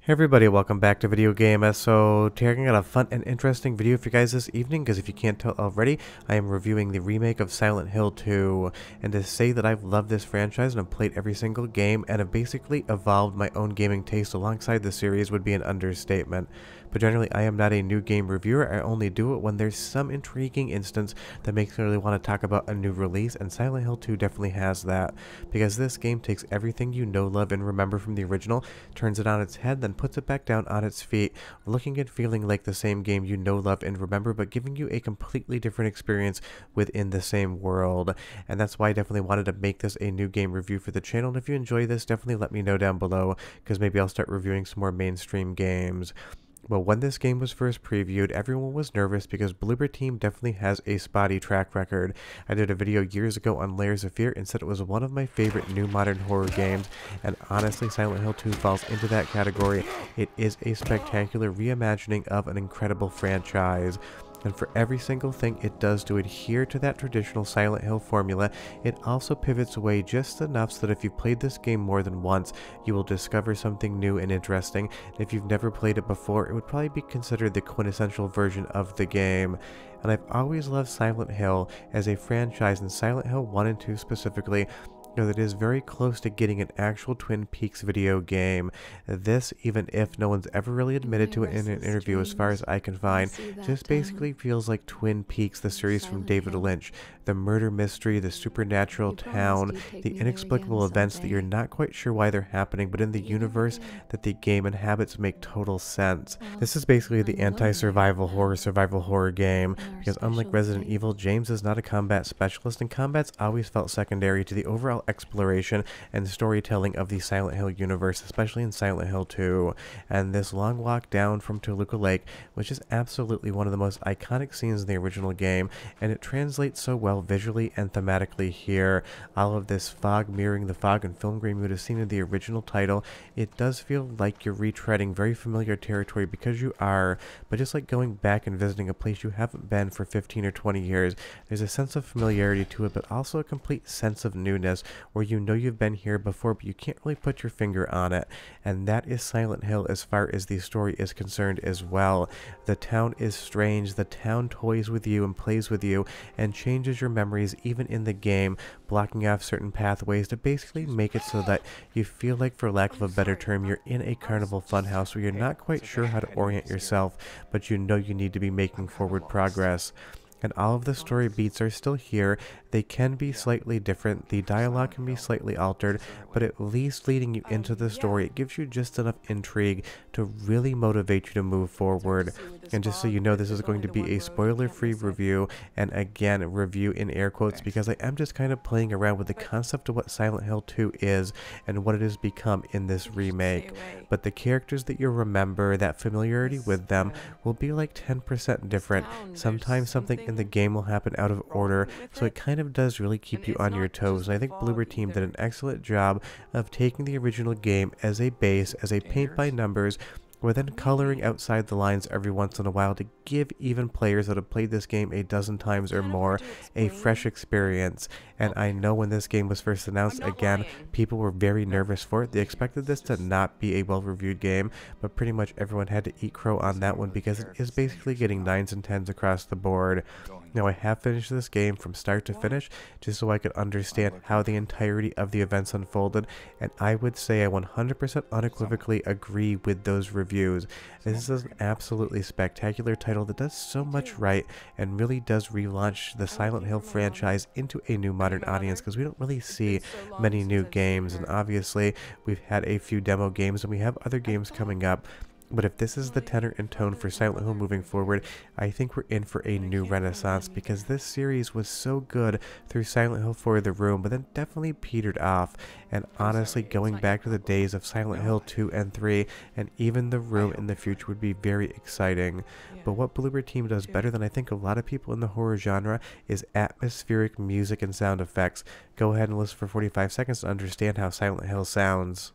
Hey everybody, welcome back to Video Game. So, taking out a fun and interesting video for you guys this evening, because if you can't tell already, I am reviewing the remake of Silent Hill 2. And to say that I've loved this franchise and have played every single game and have basically evolved my own gaming taste alongside the series would be an understatement. But generally, I am not a new game reviewer. I only do it when there's some intriguing instance that makes me really want to talk about a new release, and Silent Hill 2 definitely has that. Because this game takes everything you know, love, and remember from the original, turns it on its head, then puts it back down on its feet, looking and feeling like the same game you know, love, and remember, but giving you a completely different experience within the same world. And that's why I definitely wanted to make this a new game review for the channel. And if you enjoy this, definitely let me know down below, because maybe I'll start reviewing some more mainstream games. Well, when this game was first previewed, everyone was nervous because Bloober team definitely has a spotty track record. I did a video years ago on Layers of Fear and said it was one of my favorite new modern horror games, and honestly, Silent Hill 2 falls into that category. It is a spectacular reimagining of an incredible franchise. And for every single thing it does to adhere to that traditional Silent Hill formula, it also pivots away just enough so that if you've played this game more than once, you will discover something new and interesting. And if you've never played it before, it would probably be considered the quintessential version of the game. And I've always loved Silent Hill as a franchise, and Silent Hill 1 and 2 specifically, that is very close to getting an actual Twin Peaks video game. This, even if no one's ever really admitted to it in an interview as far as I can find, just basically feels like Twin Peaks, the series from David Lynch. The murder mystery, the supernatural town, the inexplicable events that you're not quite sure why they're happening, but in the universe that the game inhabits make total sense. This is basically the anti-survival horror game, because unlike Resident Evil, James is not a combat specialist, and combat's always felt secondary to the overall exploration and storytelling of the Silent Hill universe, especially in Silent Hill 2. And this long walk down from Toluca Lake, which is absolutely one of the most iconic scenes in the original game, and it translates so well visually and thematically here. All of this fog mirroring the fog and film grain you would have seen in the original title, it does feel like you're retreading very familiar territory because you are, but just like going back and visiting a place you haven't been for 15 or 20 years, there's a sense of familiarity to it, but also a complete sense of newness, where you know you've been here before, but you can't really put your finger on it. And that is Silent Hill as far as the story is concerned as well. The town is strange, the town toys with you and plays with you and changes your memories even in the game, blocking off certain pathways to basically make it so that you feel like, for lack of a better term, you're in a carnival funhouse where you're not quite sure how to orient yourself, but you know you need to be making forward progress. And all of the story beats are still here. They can be slightly different, the dialogue can be slightly altered, but at least leading you into the story, it gives you just enough intrigue to really motivate you to move forward. And just so you know, this is going to be a spoiler-free review, and again, review in air quotes, because I am just kind of playing around with the concept of what Silent Hill 2 is and what it has become in this remake. But the characters that you remember, that familiarity with them, will be like 10% different. Sometimes something in the game will happen out of order, so it kind of does really keep you on your toes. And I think Bloober team did an excellent job of taking the original game as a base, as a paint by numbers, we're then coloring outside the lines every once in a while to give even players that have played this game a dozen times or more a fresh experience. And I know when this game was first announced, again, people were very nervous for it. They expected this to not be a well-reviewed game, but pretty much everyone had to eat crow on that one because it is basically getting 9s and 10s across the board. Now, I have finished this game from start to finish just so I could understand how the entirety of the events unfolded, and I would say I 100% unequivocally agree with those reviews. This is an absolutely spectacular title that does so much right and really does relaunch the Silent Hill franchise into a new modern audience, because we don't really see many new games, and obviously we've had a few demo games and we have other games coming up. But if this is the tenor and tone for Silent Hill moving forward, I think we're in for a new renaissance, because this series was so good through Silent Hill 4: The Room, but then definitely petered off. And honestly, going back to the days of Silent Hill 2 and 3, and even The Room in the future would be very exciting. But what Bloober team does better than I think a lot of people in the horror genre is atmospheric music and sound effects. Go ahead and listen for 45 seconds to understand how Silent Hill sounds.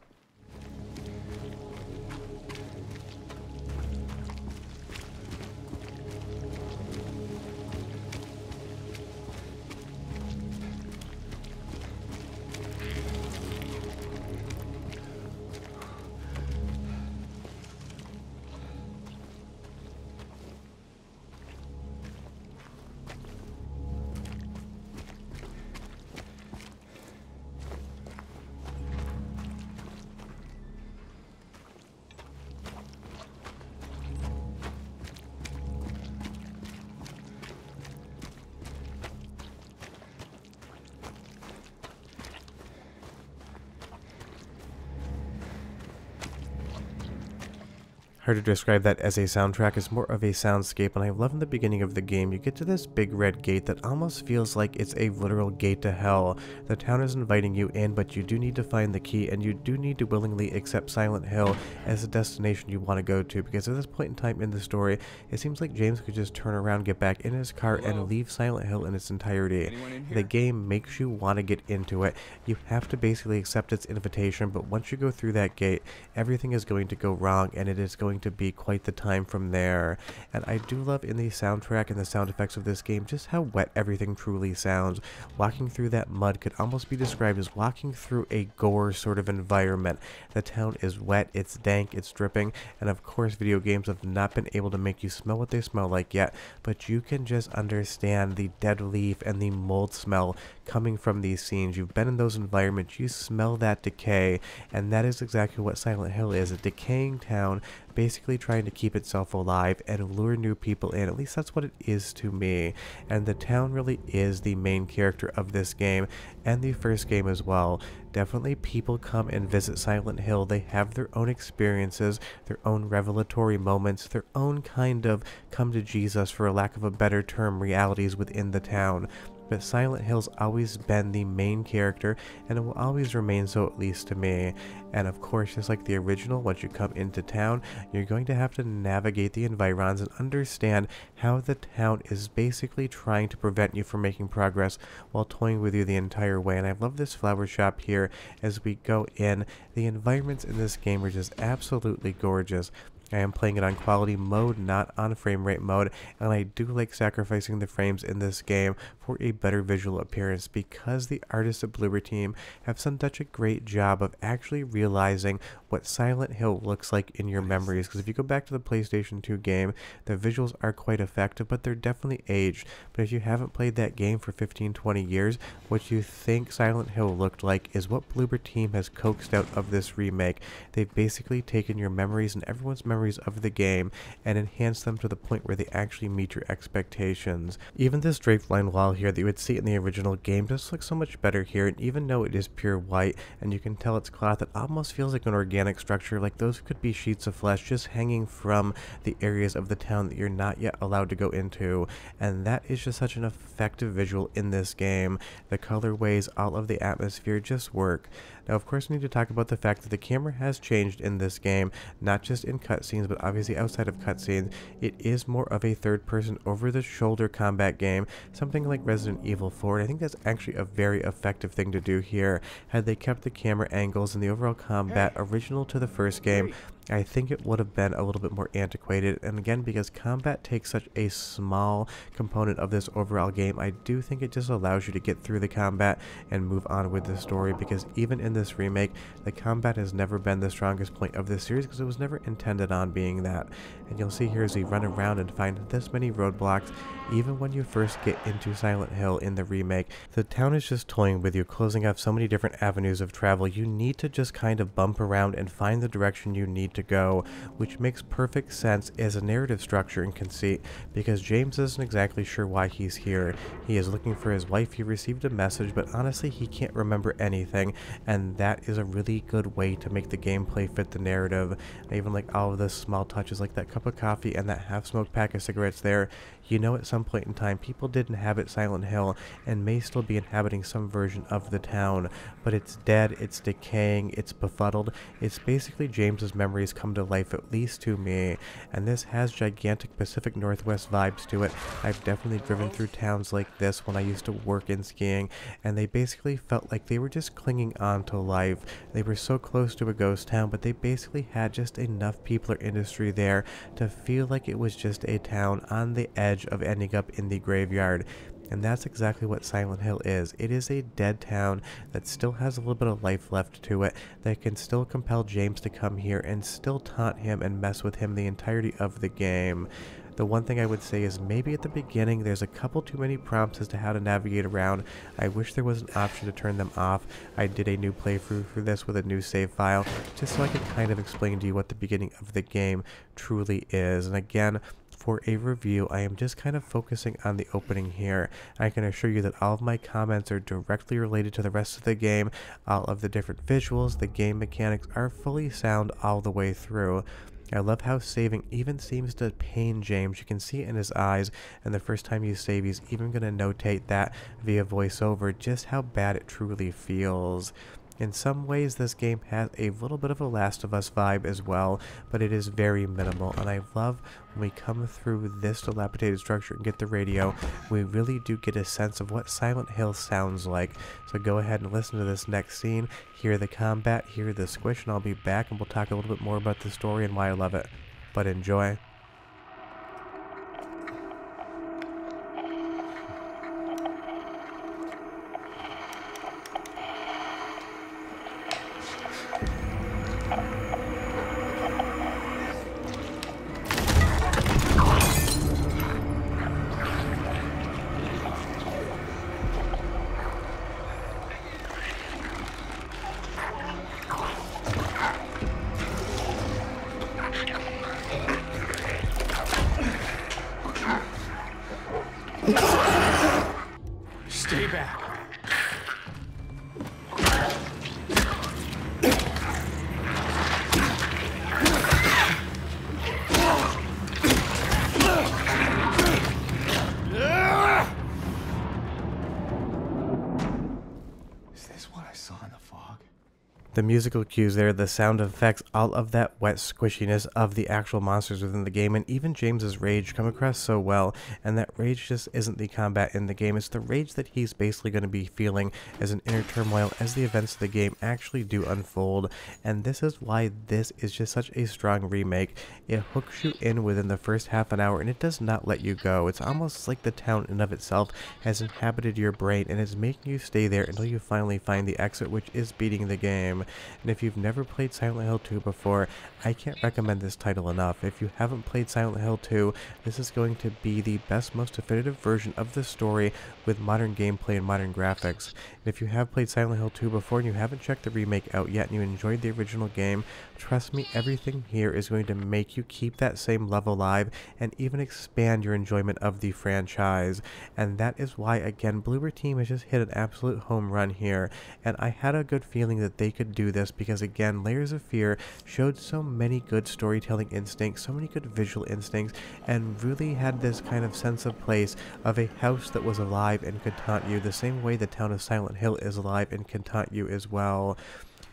Hard to describe that as a soundtrack. It's more of a soundscape, and I love in the beginning of the game you get to this big red gate that almost feels like it's a literal gate to hell. The town is inviting you in, but you do need to find the key, and you do need to willingly accept Silent Hill as a destination you want to go to, because at this point in time in the story it seems like James could just turn around, get back in his car, and leave Silent Hill in its entirety. The game makes you want to get into it. You have to basically accept its invitation, but once you go through that gate, everything is going to go wrong, and it is going to be quite the time from there. And I do love in the soundtrack and the sound effects of this game just how wet everything truly sounds. Walking through that mud could almost be described as walking through a gore sort of environment. The town is wet, it's dank, it's dripping, and of course video games have not been able to make you smell what they smell like yet, but you can just understand the dead leaf and the mold smell coming from these scenes. You've been in those environments, you smell that decay, and that is exactly what Silent Hill is, a decaying town basically trying to keep itself alive and lure new people in. At least that's what it is to me. And the town really is the main character of this game and the first game as well. Definitely people come and visit Silent Hill. They have their own experiences, their own revelatory moments, their own kind of come to Jesus, for a lack of a better term, realities within the town. But Silent Hill's always been the main character, and it will always remain so, at least to me. And of course, just like the original, once you come into town, you're going to have to navigate the environs and understand how the town is basically trying to prevent you from making progress while toying with you the entire way. And I love this flower shop here as we go in. The environments in this game are just absolutely gorgeous. I am playing it on quality mode, not on frame rate mode, and I do like sacrificing the frames in this game for a better visual appearance, because the artists at Bloober team have done such a great job of actually realizing what Silent Hill looks like in your memories. Because if you go back to the PlayStation 2 game, the visuals are quite effective, but they're definitely aged. But if you haven't played that game for 15-20 years, what you think Silent Hill looked like is what Bloober team has coaxed out of this remake. They've basically taken your memories and everyone's memories of the game and enhance them to the point where they actually meet your expectations. Even this draped line wall here that you would see in the original game just looks so much better here, and even though it is pure white and you can tell it's cloth, it almost feels like an organic structure, like those could be sheets of flesh just hanging from the areas of the town that you're not yet allowed to go into. And that is just such an effective visual in this game. The colorways, all of the atmosphere just work. Now, of course, we need to talk about the fact that the camera has changed in this game, not just in cutscenes, but obviously outside of cutscenes. It is more of a third-person, over-the-shoulder combat game, something like Resident Evil 4, and I think that's actually a very effective thing to do here. Had they kept the camera angles and the overall combat original to the first game, I think it would have been a little bit more antiquated. And again, because combat takes such a small component of this overall game, I do think it just allows you to get through the combat and move on with the story, because even in this remake, the combat has never been the strongest point of this series, because it was never intended on being that. And you'll see here as we run around and find this many roadblocks, even when you first get into Silent Hill in the remake, the town is just toying with you, closing off so many different avenues of travel. You need to just kind of bump around and find the direction you need to go, which makes perfect sense as a narrative structure and conceit, because James isn't exactly sure why he's here. He is looking for his wife. He received a message, but honestly he can't remember anything, and that is a really good way to make the gameplay fit the narrative. I even like all of the small touches, like that cup of coffee and that half-smoked pack of cigarettes there. You know, at some point in time, people did inhabit Silent Hill and may still be inhabiting some version of the town, but it's dead, it's decaying, it's befuddled. It's basically James's memories come to life, at least to me, and this has gigantic Pacific Northwest vibes to it. I've definitely driven through towns like this when I used to work in skiing, and they basically felt like they were just clinging on to life. They were so close to a ghost town, but they basically had just enough people or industry there to feel like it was just a town on the edge of ending up in the graveyard. And that's exactly what Silent Hill is. It is a dead town that still has a little bit of life left to it, that can still compel James to come here and still taunt him and mess with him the entirety of the game. The one thing I would say is maybe at the beginning there's a couple too many prompts as to how to navigate around. I wish there was an option to turn them off. I did a new playthrough for this with a new save file, just so I could kind of explain to you what the beginning of the game truly is. And again, for a review, I am just kind of focusing on the opening here. I can assure you that all of my comments are directly related to the rest of the game. All of the different visuals, the game mechanics are fully sound all the way through. I love how saving even seems to pain James. You can see it in his eyes, and the first time you save, he's even going to notate that via voiceover, just how bad it truly feels. In some ways, this game has a little bit of a Last of Us vibe as well, but it is very minimal, and I love when we come through this dilapidated structure and get the radio, we really do get a sense of what Silent Hill sounds like. So go ahead and listen to this next scene, hear the combat, hear the squish, and I'll be back and we'll talk a little bit more about the story and why I love it. But enjoy. Stay back. Is this what I saw in the fog? The musical cues there, the sound effects, all of that wet squishiness of the actual monsters within the game, and even James's rage come across so well. And that rage just isn't the combat in the game, it's the rage that he's basically going to be feeling as an inner turmoil as the events of the game actually do unfold. And this is why this is just such a strong remake. It hooks you in within the first half an hour and it does not let you go. It's almost like the town in of itself has inhabited your brain and is making you stay there until you finally find the exit, which is beating the game. And if you've never played Silent Hill 2 before, I can't recommend this title enough. If you haven't played Silent Hill 2, this is going to be the best, most definitive version of the story with modern gameplay and modern graphics. And if you have played Silent Hill 2 before and you haven't checked the remake out yet and you enjoyed the original game, trust me, everything here is going to make you keep that same love alive and even expand your enjoyment of the franchise. And that is why, again, Bloober team has just hit an absolute home run here. And I had a good feeling that they could do this because, again, Layers of Fear showed so many good storytelling instincts, so many good visual instincts, and really had this kind of sense of place of a house that was alive and could taunt you the same way the town of Silent Hill is alive and can taunt you as well.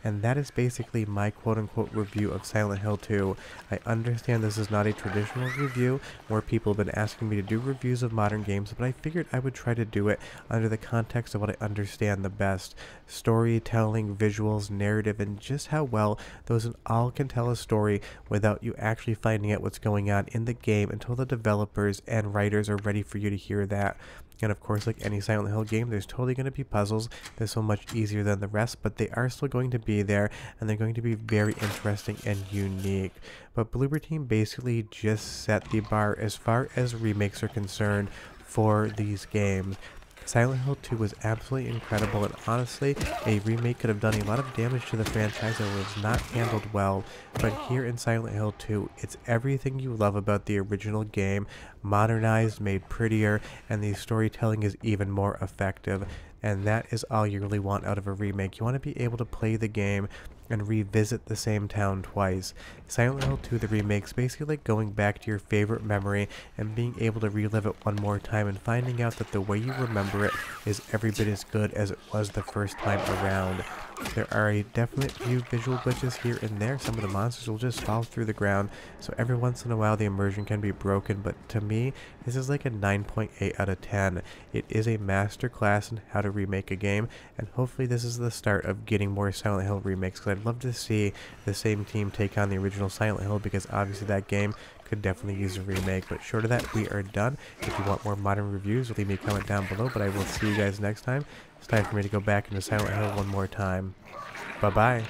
And that is basically my quote-unquote review of Silent Hill 2. I understand this is not a traditional review. More people have been asking me to do reviews of modern games, but I figured I would try to do it under the context of what I understand the best. Storytelling, visuals, narrative, and just how well those all can tell a story without you actually finding out what's going on in the game until the developers and writers are ready for you to hear that. And of course, like any Silent Hill game, there's totally going to be puzzles. They're so much easier than the rest, but they are still going to be there, and they're going to be very interesting and unique. But Bloober team basically just set the bar as far as remakes are concerned for these games. Silent Hill 2 was absolutely incredible, and honestly, a remake could have done a lot of damage to the franchise that was not handled well, but here in Silent Hill 2, it's everything you love about the original game, modernized, made prettier, and the storytelling is even more effective. And that is all you really want out of a remake. You want to be able to play the game and revisit the same town twice. Silent Hill 2, the remake, is basically like going back to your favorite memory and being able to relive it one more time and finding out that the way you remember it is every bit as good as it was the first time around. There are a definite few visual glitches here and there. Some of the monsters will just fall through the ground, so every once in a while the immersion can be broken, but to me, this is like a 9.8 out of 10. It is a masterclass in how to remake a game, and hopefully this is the start of getting more Silent Hill remakes, because I'd love to see the same team take on the original Silent Hill, because obviously that game could definitely use a remake. But short of that, we are done. If you want more modern reviews, leave me a comment down below, but I will see you guys next time. It's time for me to go back into Silent Hill one more time. Bye-bye.